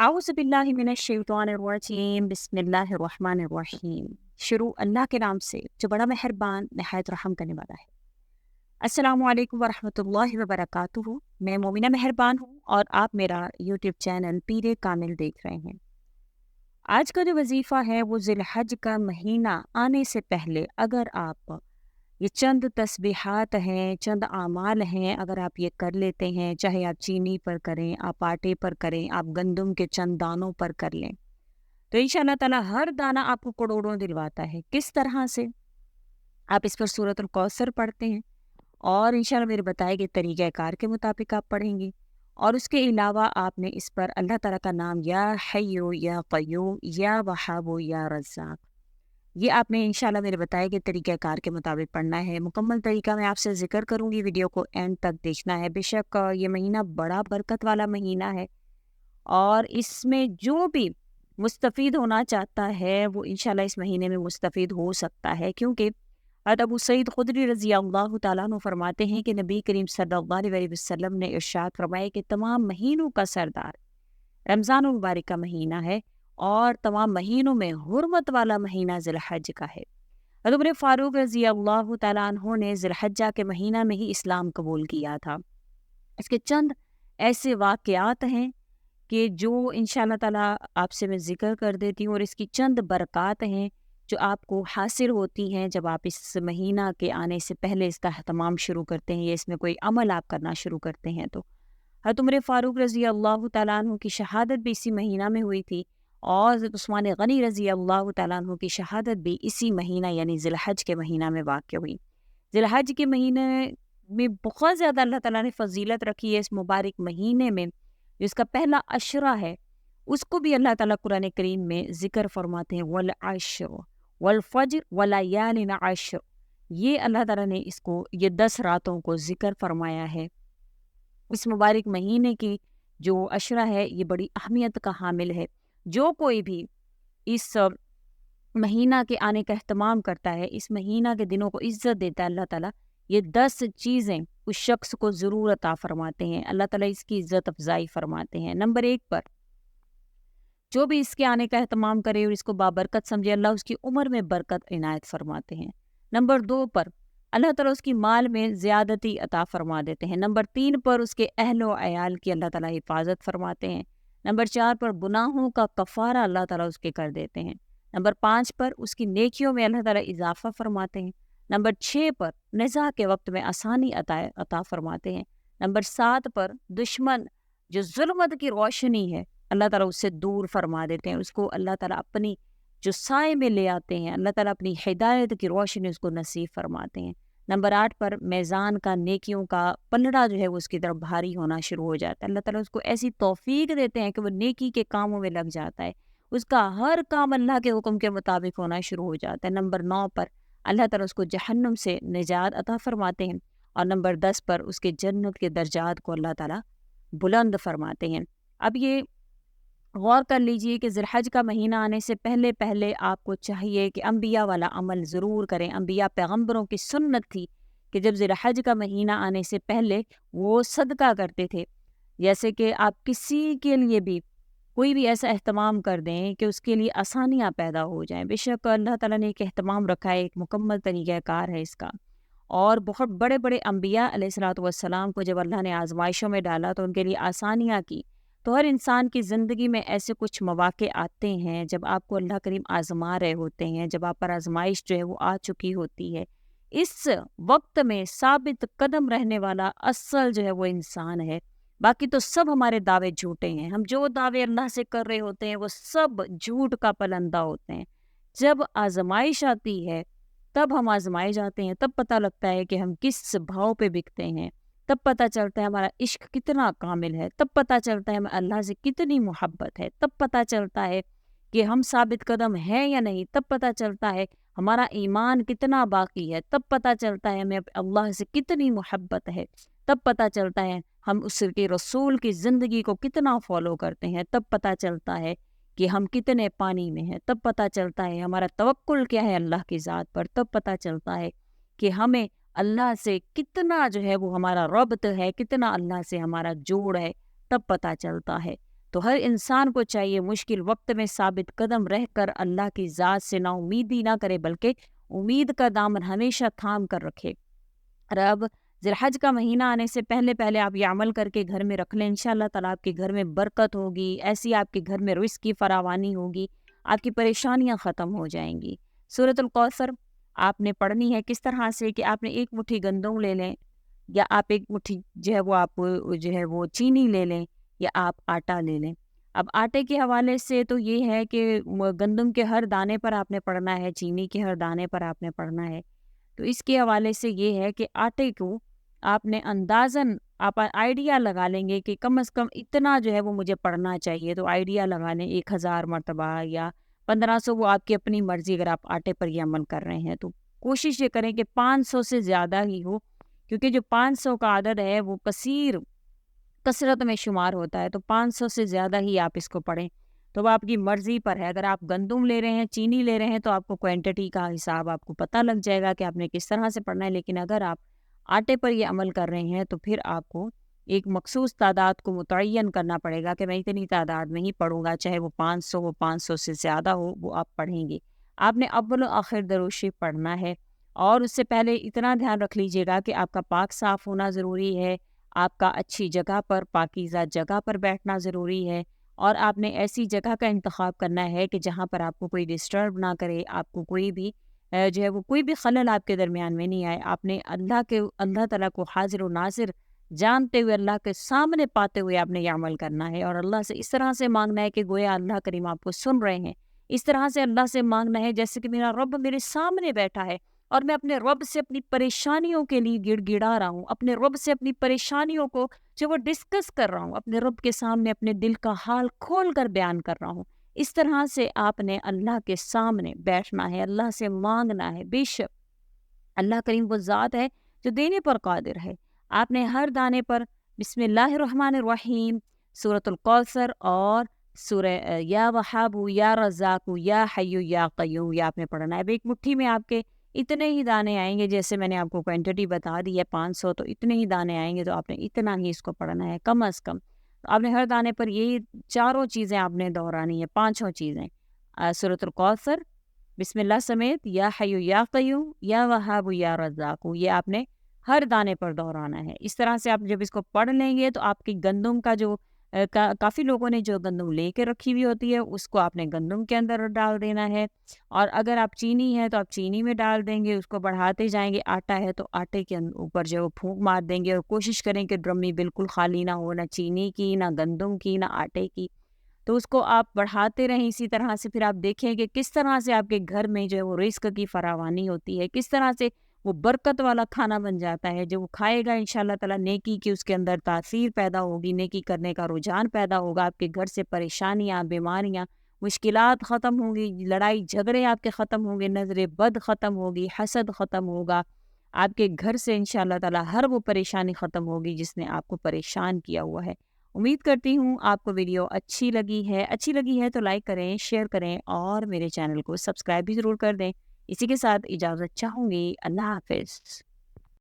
आउज़ु बिल्लाहि मिनश्शैतानिर्रजीम बिस्मिल्लाहिर्रहमानिर्रहीम। शुरू अल्लाह के नाम से जो बड़ा मेहरबान नहायत रहम करने वाला है। अस्सलामु अलैकुम वरहमतुल्लाहि वबरकातुहू। मैं मोमिना मेहरबान हूँ और आप मेरा यूट्यूब चैनल पीरे कामिल देख रहे हैं। आज का जो वजीफ़ा है वो ज़िलहज का महीना आने से पहले अगर आप ये चंद तस्बीहात हैं, चंद आमाल हैं, अगर आप ये कर लेते हैं, चाहे आप चीनी पर करें, आप आटे पर करें, आप गंदम के चंद दानों पर कर लें, तो इंशाअल्लाह ताला हर दाना आपको करोड़ों दिलवाता है। किस तरह से? आप इस पर सूरतुल कौसर पढ़ते हैं और इंशाअल्लाह मेरे बताए गए तरीक़ाकार के मुताबिक आप पढ़ेंगे और उसके अलावा आपने इस पर अल्लाह ताला का नाम या हय्यु या क़य्यूम या वहाबु या रज़्ज़ाक़, ये आपने इंशाल्लाह मेरे बताए गए तरीक़ाकार के मुताबिक पढ़ना है। मुकम्मल तरीका मैं आपसे ज़िक्र करूँगी, वीडियो को एंड तक देखना है। बेशक ये महीना बड़ा बरकत वाला महीना है और इसमें जो भी मुस्तफ़ीद होना चाहता है वो इंशाल्लाह इस महीने में मुस्तफ़ीद हो सकता है, क्योंकि अबू सईद खुदरी रज़ी अल्लाह तआला अन्हु फरमाते हैं कि नबी करीम सल्लल्लाहु अलैहि वसल्लम ने इरशाद फरमाया कि तमाम महीनों का सरदार रमज़ान मुबारक का महीना है और तमाम महीनों में हुर्मत वाला महीना ज़िलहज का है। हज़रत उमर फ़ारूक रज़ी अल्लाह तआला अन्हु ने ज़िलहज्जा के महीना में ही इस्लाम कबूल किया था। इसके चंद ऐसे वाक़यात हैं कि जो इंशाअल्लाह ताला आपसे मैं ज़िक्र कर देती हूँ और इसकी चंद बरक़ात हैं जो आपको हासिल होती हैं जब आप इस महीना के आने से पहले इसका अहतमाम शुरू करते हैं या इसमें कोई अमल आप करना शुरू करते हैं। तो हज़रत उमर फ़ारूक रज़ी अल्लाह तआला अन्हु की शहादत भी इसी महीना में हुई थी और हज़रत उस्मान गनी रज़ी अल्लाह तआला अन्हु की शहादत भी इसी महीना यानी ज़िलहज के महीना में वाक़या हुई। ज़िलहज के महीने में बहुत ज़्यादा अल्लाह ताला ने फ़ज़ीलत रखी है। इस मुबारक महीने में जिसका पहला अशरा है उसको भी अल्लाह ताला कुरान करीम में ज़िक्र फरमाते हैं, वल अश्र वल फ़ज्र व लयालिन अश्र। ये अल्लाह ताला ने इसको ये 10 रातों को ज़िक्र फरमाया है। इस मुबारक महीने की जो अशरा है ये बड़ी अहमियत का हामिल है। जो कोई भी इस महीना के आने का एहतमाम करता है, इस महीना के दिनों को इज्जत देता है, अल्लाह ताला ये 10 चीज़ें उस शख्स को ज़रूर अता फरमाते हैं। अल्लाह ताला इसकी इज्जत अफजाई फरमाते हैं। नंबर 1 पर जो भी इसके आने का एहतमाम करे और इसको बाबरकत समझे, अल्लाह उसकी उम्र में बरकत इनायत फरमाते हैं। नंबर 2 पर अल्लाह ताला उसकी माल में ज़्यादती अता फरमा देते हैं। नंबर 3 पर उसके अहल व अयाल की अल्लाह ताला हिफाजत फरमाते हैं। नंबर 4 पर गुनाहों का कफ़ारा अल्लाह ताला उसके कर देते हैं। नंबर 5 पर उसकी नेकियों में अल्लाह ताला इजाफ़ा फरमाते हैं। नंबर 6 पर निज़ा के वक्त में आसानी अता फरमाते हैं। नंबर 7 पर दुश्मन जो ज़ुल्मत की रोशनी है अल्लाह ताला उससे दूर फरमा देते हैं। उसको अल्लाह ताला अपनी जो साए में ले आते हैं, अल्लाह ताला अपनी हिदायत की रोशनी उसको नसीब फरमाते हैं। नंबर 8 पर मैज़ान का नेकियों का पलड़ा जो है वो उसकी तरफ भारी होना शुरू हो जाता है। अल्लाह ताला उसको ऐसी तौफीक देते हैं कि वो नेकी के कामों में लग जाता है। उसका हर काम अल्लाह के हुक्म के मुताबिक होना शुरू हो जाता है। नंबर 9 पर अल्लाह ताला उसको जहन्नुम से निजात अता फरमाते हैं और नंबर 10 पर उसके जन्नत के दर्जात को अल्लाह ताला बुलंद फरमाते हैं। अब ये गौर कर लीजिए कि ज़िलहज का महीना आने से पहले पहले आपको चाहिए कि अंबिया वाला अमल ज़रूर करें। अंबिया पैगम्बरों की सुन्नत थी कि जब ज़िलहज का महीना आने से पहले वो सदका करते थे। जैसे कि आप किसी के लिए भी कोई भी ऐसा एहतमाम कर दें कि उसके लिए आसानियाँ पैदा हो जाएँ। बेशक अल्लाह ताला ने एक एहतमाम रखा है, एक मुकम्मल तरीक़ाकार है इसका। और बहुत बड़े-बड़े अंबिया अलैहिस्सलातु वस्सलाम को जब अल्लाह ने आज़माइशों में डाला तो उनके लिए आसानियाँ की। तो हर इंसान की ज़िंदगी में ऐसे कुछ मौक़े आते हैं जब आपको अल्लाह करीम आज़मा रहे होते हैं, जब आप पर आज़माइश जो है वो आ चुकी होती है। इस वक्त में साबित कदम रहने वाला असल जो है वो इंसान है। बाकी तो सब हमारे दावे झूठे हैं। हम जो दावे अल्लाह से कर रहे होते हैं वो सब झूठ का पलंदा होते हैं। जब आज़माइश आती है तब हम आज़माए जाते हैं, तब पता लगता है कि हम किस भाव पे बिकते हैं। तब पता चलता है हमारा इश्क कितना कामिल है, तब पता चलता है हमें अल्लाह से कितनी मोहब्बत है, तब पता चलता है कि हम साबित कदम हैं या नहीं, तब पता चलता है हमारा ईमान कितना बाकी है, तब पता चलता है हमें अल्लाह से कितनी मोहब्बत है, तब पता चलता है हम उसके रसूल की ज़िंदगी को कितना फॉलो करते हैं, तब पता चलता है कि हम कितने पानी में हैं, तब पता चलता है हमारा तवक्कुल क्या है अल्लाह की ज़ात पर, तब पता चलता है कि हमें अल्लाह से कितना जो है वो हमारा रब्त है, कितना अल्लाह से हमारा जोड़ है, तब पता चलता है। تو ہر انسان کو چاہیے مشکل وقت میں ثابت قدم رہ کر اللہ کی ذات سے نا امیدی نہ کرے، بلکہ امید کا دامن ہمیشہ تھام کر رکھے۔ اور اب ذی الحج کا مہینہ آنے سے پہلے پہلے آپ یہ عمل کر کے گھر میں رکھ لیں، انشاءاللہ تعالیٰ آپ کے گھر میں برکت ہوگی، ایسی آپ کے گھر میں رزق کی فراوانی ہوگی، آپ کی پریشانیاں ختم ہو جائیں گی۔ سورۃ الکوثر آپ نے پڑھنی ہے کس طرح سے کہ آپ نے ایک مٹھی گندم لے لیں، یا آپ ایک مٹھی آپ چینی لے لیں، یا آپ آٹا لے لیں۔ اب آٹے کے حوالے سے تو یہ ہے کہ گندم کے ہر دانے پر آپ نے پڑھنا ہے، چینی کے ہر دانے پر آپ نے پڑھنا ہے۔ تو اس کے حوالے سے یہ ہے کہ آٹے کو آپ نے اندازاً آپ آئیڈیا لگا لیں گے کہ کم از کم اتنا وہ مجھے پڑھنا چاہیے، تو آئیڈیا لگا لیں 1000 مرتبہ یا 1500، وہ آپ کی اپنی مرضی، اگر آپ آٹے پر یہ عمل کر رہے ہیں تو کوشش یہ کریں کہ 500 سے زیادہ ہی ہو، کیونکہ جو 500 کا عدد ہے وہ کثرت میں شمار ہوتا ہے، تو 500 سے زیادہ ہی آپ اس کو پڑھیں۔ تو وہ آپ کی مرضی پر ہے، اگر آپ گندم لے رہے ہیں، چینی لے رہے ہیں، تو آپ کو کوانٹٹی کا حساب آپ کو پتہ لگ جائے گا کہ آپ نے کس طرح سے پڑھنا ہے، لیکن اگر آپ آٹے پر یہ عمل کر رہے ہیں تو پھر آپ کو ایک مخصوص تعداد کو متعین کرنا پڑے گا کہ میں اتنی تعداد میں ہی پڑھوں گا، چاہے وہ 500 ہو، 500 سے زیادہ ہو، وہ آپ پڑھیں گے۔ آپ نے اول و آخر درود شریف پڑھنا ہے، اور اس سے پہلے اتنا دھیان رکھ لیجئے گا کہ آپ کا پاک صاف ہونا ضروری ہے، آپ کا اچھی جگہ پر، پاکیزہ جگہ پر بیٹھنا ضروری ہے، اور آپ نے ایسی جگہ کا انتخاب کرنا ہے کہ جہاں پر آپ کو کوئی ڈسٹرب نہ کرے، آپ کو کوئی بھی کوئی بھی خلل آپ کے درمیان میں نہیں آئے۔ آپ نے اللہ تعالیٰ کو حاضر و ناظر جانتے ہوئے، اللہ کے سامنے پاتے ہوئے آپ نے یہ عمل کرنا ہے، اور اللہ سے اس طرح سے مانگنا ہے کہ گویا اللہ کریم آپ کو سن رہے ہیں۔ اس طرح سے اللہ سے مانگنا ہے جیسے کہ میرا رب میرے سامنے بیٹھا ہے، اور میں اپنے رب سے اپنی پریشانیوں کے لیے گڑ گڑا رہا ہوں، اپنے رب سے اپنی پریشانیوں کو وہ ڈسکس کر رہا ہوں، اپنے رب کے سامنے اپنے دل کا حال کھول کر بیان کر رہا ہوں۔ اس طرح سے آپ نے اللہ کے سامنے بیٹھنا ہے، اللہ سے مانگنا ہے۔ بے شک اللہ کریم وہ ذات ہے جو دینے پر قادر ہے۔ آپ نے ہر دانے پر بسم اللہ الرحمن الرحیم، سورۃ الکوثر اور سورہ یا وہاب یا رزاق یا حی یا قیوم، یہ آپ نے پڑھنا ہے۔ اب ایک مٹھی میں آپ کے اتنے ہی دانے آئیں گے، جیسے میں نے آپ کو کوانٹٹی بتا دی ہے 500، تو اتنے ہی دانے آئیں گے، تو آپ نے اتنا ہی اس کو پڑھنا ہے کم از کم۔ آپ نے ہر دانے پر یہی چاروں چیزیں آپ نے دہرانی ہے، 5 چیزیں، سورۃ الکوثر بسم اللہ سمیت، یا حی یا قیوم یا وہاب یا رزاق، یہ آپ نے ہر دانے پر دہرانا ہے۔ اس طرح سے آپ جب اس کو پڑھ لیں گے تو آپ کی گندم کا کافی لوگوں نے جو گندم لے کے رکھی ہوئی ہوتی ہے اس کو آپ نے گندم کے اندر ڈال دینا ہے، اور اگر آپ چینی ہے تو آپ چینی میں ڈال دیں گے، اس کو بڑھاتے جائیں گے۔ آٹا ہے تو آٹے کے اوپر وہ پھونک مار دیں گے، اور کوشش کریں کہ ڈرمی بالکل خالی نہ ہو، نہ چینی کی، نہ گندم کی، نہ آٹے کی، تو اس کو آپ بڑھاتے رہیں اسی طرح سے۔ پھر آپ دیکھیں کہ کس طرح سے آپ کے گھر میں وہ رزق کی فراوانی ہوتی ہے، کس طرح سے وہ برکت والا کھانا بن جاتا ہے، جو وہ کھائے گا انشاءاللہ تعالیٰ نیکی کی اس کے اندر تاثیر پیدا ہوگی، نیکی کرنے کا رجحان پیدا ہوگا، آپ کے گھر سے پریشانیاں، بیماریاں، مشکلات ختم ہوں گی، لڑائی جھگڑے آپ کے ختم ہوں گے، نظر بد ختم ہوگی، حسد ختم ہوگا، آپ کے گھر سے انشاءاللہ تعالیٰ ہر وہ پریشانی ختم ہوگی جس نے آپ کو پریشان کیا ہوا ہے۔ امید کرتی ہوں آپ کو ویڈیو اچھی لگی ہے تو لائک کریں، شیئر کریں، اور میرے چینل کو سبسکرائب بھی ضرور کر دیں۔ اسی کے ساتھ اجازت چاہوں گی، اللہ حافظ۔